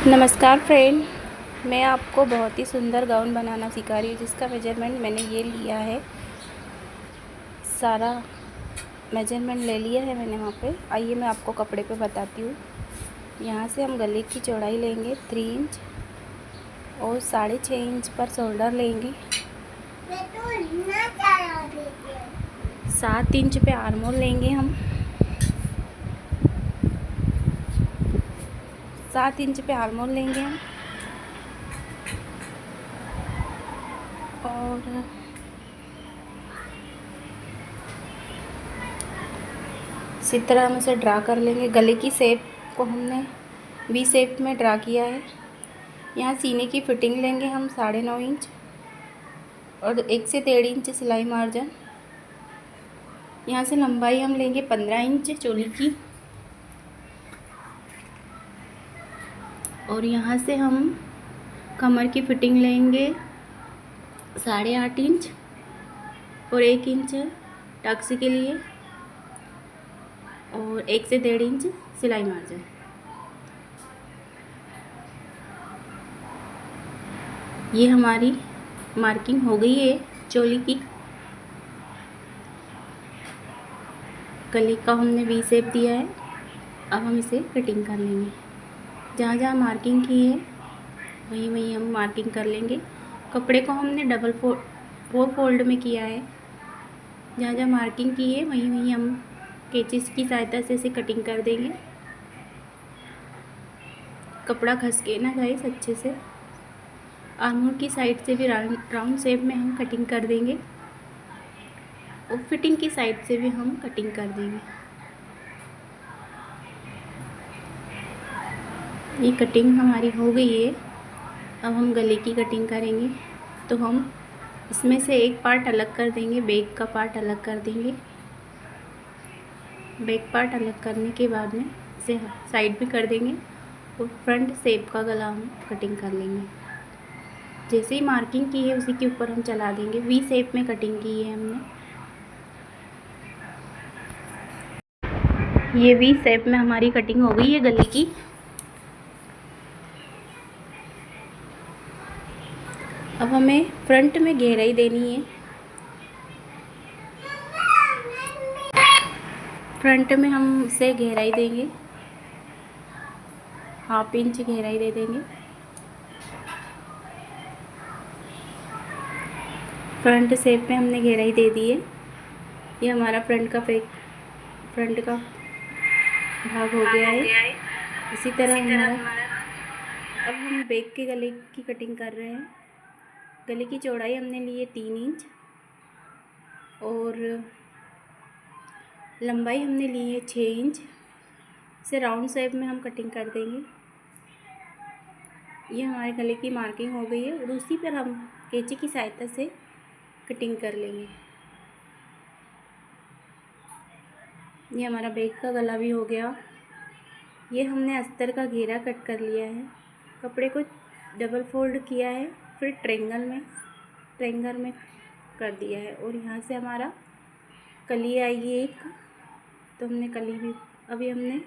नमस्कार फ्रेंड, मैं आपको बहुत ही सुंदर गाउन बनाना सिखा रही हूँ जिसका मेजरमेंट मैंने ये लिया है। सारा मेजरमेंट ले लिया है मैंने वहाँ पे। आइए मैं आपको कपड़े पे बताती हूँ। यहाँ से हम गले की चौड़ाई लेंगे 3 इंच और 6.5 इंच पर शोल्डर लेंगे। 7 इंच पे आर्म होल लेंगे हम। 7 इंच पे आर्म होल लेंगे हम और इसी तरह हम इसे ड्रा कर लेंगे। गले की शेप को हमने वी शेप में ड्रा किया है। यहाँ सीने की फिटिंग लेंगे हम 9.5 इंच और 1 से 1.5 इंच सिलाई मार्जिन। यहाँ से लंबाई हम लेंगे 15 इंच चोली की और यहाँ से हम कमर की फिटिंग लेंगे 8.5 इंच और 1 इंच टक्स के लिए और 1 से 1.5 इंच सिलाई मार्जिन। ये हमारी मार्किंग हो गई है चोली की। गले का हमने वी शेप दिया है। अब हम इसे कटिंग कर लेंगे। जहाँ जहाँ मार्किंग की है वहीं वहीं हम मार्किंग कर लेंगे। कपड़े को हमने 4 फोल्ड में किया है। जहाँ जहाँ मार्किंग की है वहीं वहीं हम केचिस की सहायता से इसे कटिंग कर देंगे। कपड़ा खसके ना गाइस अच्छे से। आर्मोल की साइड से भी राउंड शेप में हम कटिंग कर देंगे और फिटिंग की साइड से भी हम कटिंग कर देंगे। ये कटिंग हमारी हो गई है। अब हम गले की कटिंग करेंगे। तो हम इसमें से एक पार्ट अलग कर देंगे, बैक का पार्ट अलग कर देंगे। बैक पार्ट अलग करने के बाद में इसे साइड भी कर देंगे और फ्रंट शेप का गला हम कटिंग कर लेंगे। जैसे ही मार्किंग की है उसी के ऊपर हम चला देंगे। वी शेप में कटिंग की है हमने। ये वी शेप में हमारी कटिंग हो गई है गले की। अब हमें फ्रंट में गहराई देनी है। फ्रंट में हम इसे गहराई देंगे, 1/2 इंच गहराई दे देंगे। फ्रंट शेप में हमने गहराई दे दी है। ये हमारा फ्रंट का भाग हो गया है। इसी तरह हमारा अब हम बैक के गले की कटिंग कर रहे हैं। गले की चौड़ाई हमने ली है 3 इंच और लंबाई हमने ली है 6 इंच। इसे राउंड शेप में हम कटिंग कर देंगे। ये हमारे गले की मार्किंग हो गई है और उसी पर हम कैंची की सहायता से कटिंग कर लेंगे। ये हमारा बैक का गला भी हो गया। ये हमने अस्तर का घेरा कट कर लिया है। कपड़े को डबल फोल्ड किया है, फिर ट्रेंगल में कर दिया है और यहाँ से हमारा कली आएगी एक। तो हमने कली भी अभी हमने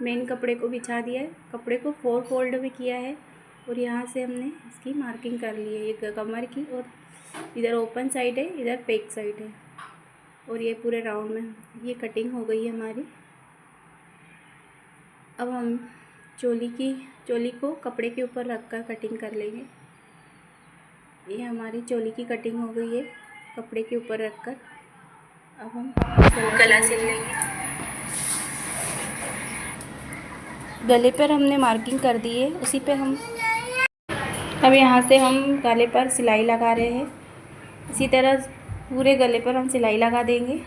मेन कपड़े को बिछा दिया है। कपड़े को 4 फोल्ड में किया है और यहाँ से हमने इसकी मार्किंग कर ली है। ये कमर की और इधर ओपन साइड है, इधर बैक साइड है और ये पूरे राउंड में ये कटिंग हो गई है हमारी। अब हम चोली को कपड़े के ऊपर रखकर कटिंग कर लेंगे। ये हमारी चोली की कटिंग हो गई है कपड़े के ऊपर रखकर। अब हम गला सिल लेंगे। गले पर हमने मार्किंग कर दी है, उसी पे हम अब यहाँ से हम गले पर सिलाई लगा रहे हैं। इसी तरह पूरे गले पर हम सिलाई लगा देंगे।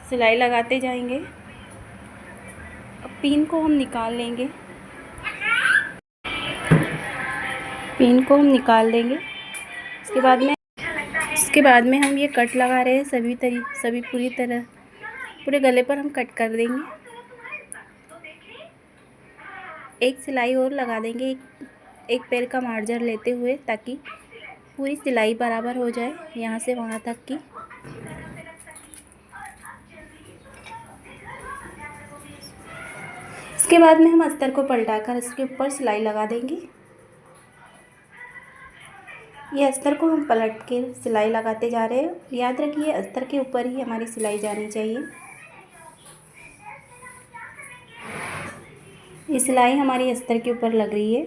सिलाई लगाते जाएंगे। अब पिन को हम निकाल लेंगे। पिन को हम निकाल देंगे। इसके बाद में हम ये कट लगा रहे हैं। सभी पूरे गले पर हम कट कर देंगे। एक सिलाई और लगा देंगे, एक पैर का मार्जिन लेते हुए, ताकि पूरी सिलाई बराबर हो जाए यहाँ से वहाँ तक की। इसके बाद में हम अस्तर को पलटाकर इसके ऊपर सिलाई लगा देंगे। ये अस्तर को हम पलट के सिलाई लगाते जा रहे हैं। याद रखिए अस्तर के ऊपर ही हमारी सिलाई जानी चाहिए। ये सिलाई हमारी अस्तर के ऊपर लग रही है।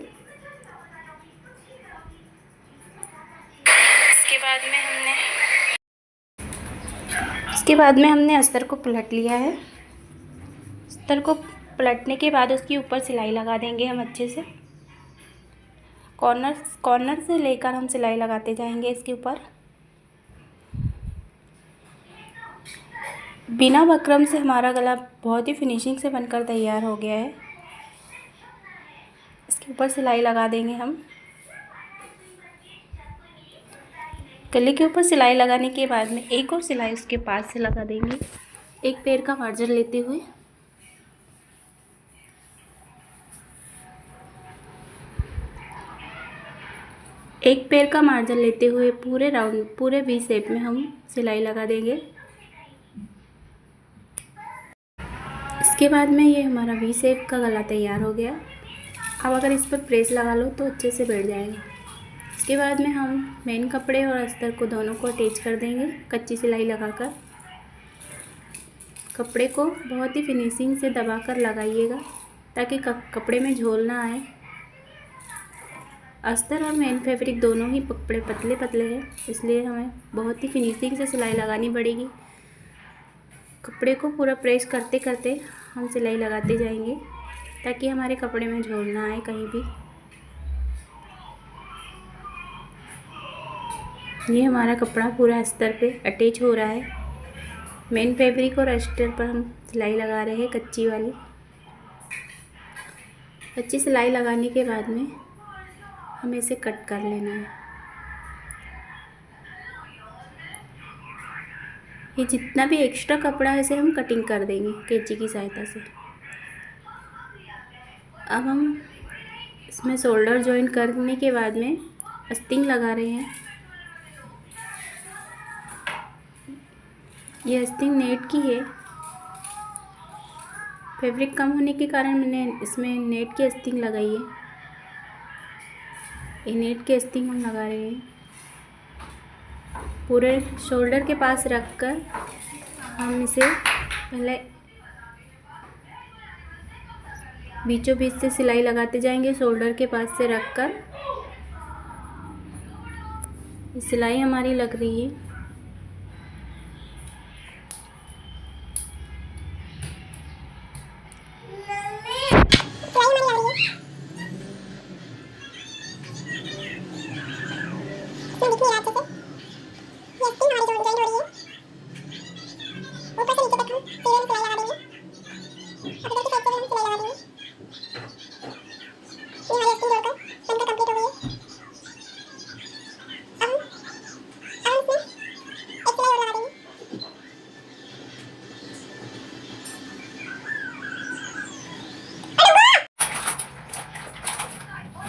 इसके बाद में हमने अस्तर को पलट लिया है। अस्तर को पलटने के बाद उसके ऊपर सिलाई लगा देंगे हम अच्छे से। कॉर्नर से लेकर हम सिलाई लगाते जाएंगे इसके ऊपर। बिना बकरम से हमारा गला बहुत ही फिनिशिंग से बनकर तैयार हो गया है। इसके ऊपर सिलाई लगा देंगे हम। गले के ऊपर सिलाई लगाने के बाद में एक और सिलाई उसके पास से लगा देंगे, एक पैर का मार्जिन लेते हुए। एक पैर का मार्जिन लेते हुए पूरे राउंड, पूरे वी शेप में हम सिलाई लगा देंगे। इसके बाद में ये हमारा वी शेप का गला तैयार हो गया। अब अगर इस पर प्रेस लगा लो तो अच्छे से बैठ जाएगा। इसके बाद में हम मेन कपड़े और अस्तर को दोनों को अटैच कर देंगे कच्ची सिलाई लगाकर। कपड़े को बहुत ही फिनिशिंग से दबाकर लगाइएगा ताकि कपड़े में झोल ना आए। अस्तर और मेन फैब्रिक दोनों ही कपड़े पतले पतले हैं, इसलिए हमें बहुत ही फिनिशिंग से सिलाई लगानी पड़ेगी। कपड़े को पूरा प्रेस करते करते हम सिलाई लगाते जाएंगे ताकि हमारे कपड़े में झोल ना आए कहीं भी। ये हमारा कपड़ा पूरा अस्तर पे अटैच हो रहा है। मेन फैब्रिक और अस्तर पर हम सिलाई लगा रहे हैं कच्ची वाली। कच्ची सिलाई लगाने के बाद में हमें इसे कट कर लेना है। ये जितना भी एक्स्ट्रा कपड़ा है इसे हम कटिंग कर देंगे कैंची की सहायता से। अब हम इसमें शोल्डर जॉइन करने के बाद में अस्तिंग लगा रहे हैं। ये अस्तिंग नेट की है। फैब्रिक कम होने के कारण मैंने इसमें नेट की अस्तिंग लगाई है। ये नेट की अस्तिंग हम लगा रहे हैं। पूरे शोल्डर के पास रखकर हम इसे पहले बीचों बीच से सिलाई लगाते जाएंगे। शोल्डर के पास से रखकर सिलाई हमारी लग रही है।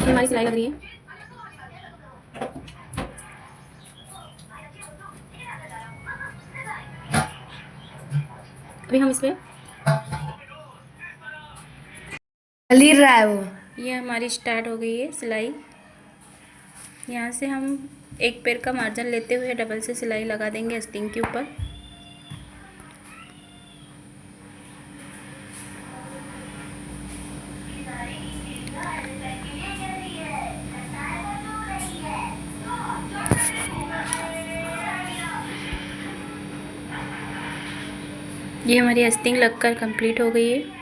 हमारी सिलाई लग रही है। अभी हम इसमें ली रहा है वो। ये हमारी स्टार्ट हो गई है सिलाई। यहाँ से हम एक पैर का मार्जिन लेते हुए डबल से सिलाई लगा देंगे अस्तिंग के ऊपर। ये हमारी अस्तिंग लगकर कंप्लीट हो गई है।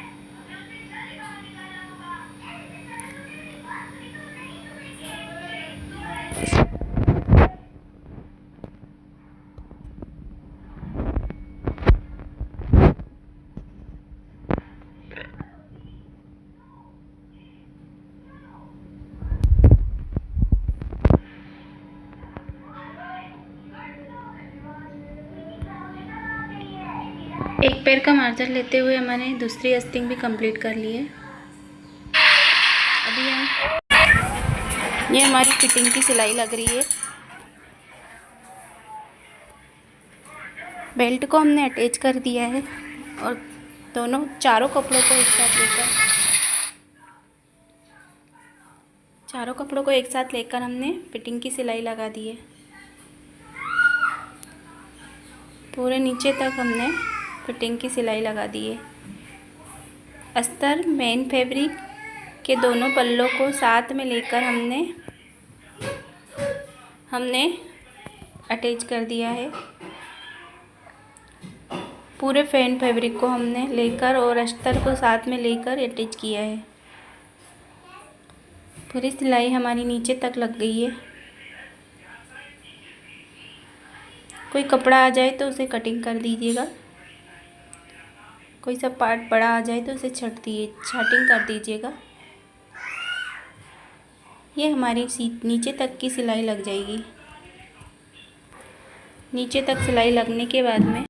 एक पैर का मार्जिन लेते हुए मैंने दूसरी अस्तिंग भी कंप्लीट कर ली है। अभी ये हमारी फिटिंग की सिलाई लग रही है। बेल्ट को हमने अटैच कर दिया है और दोनों चारों कपड़ों को एक साथ लेकर चारों कपड़ों को एक साथ लेकर हमने फिटिंग की सिलाई लगा दी है। पूरे नीचे तक हमने फिटिंग की सिलाई लगा दी है। अस्तर मेन फैब्रिक के दोनों पल्लों को साथ में लेकर हमने अटैच कर दिया है। पूरे फैन फैब्रिक को हमने लेकर और अस्तर को साथ में लेकर अटैच किया है। पूरी सिलाई हमारी नीचे तक लग गई है। कोई कपड़ा आ जाए तो उसे कटिंग कर दीजिएगा, कोई सा पार्ट बड़ा आ जाए तो उसे छाटिंग कर दीजिएगा। ये हमारी नीचे तक की सिलाई लग जाएगी। नीचे तक सिलाई लगने के बाद में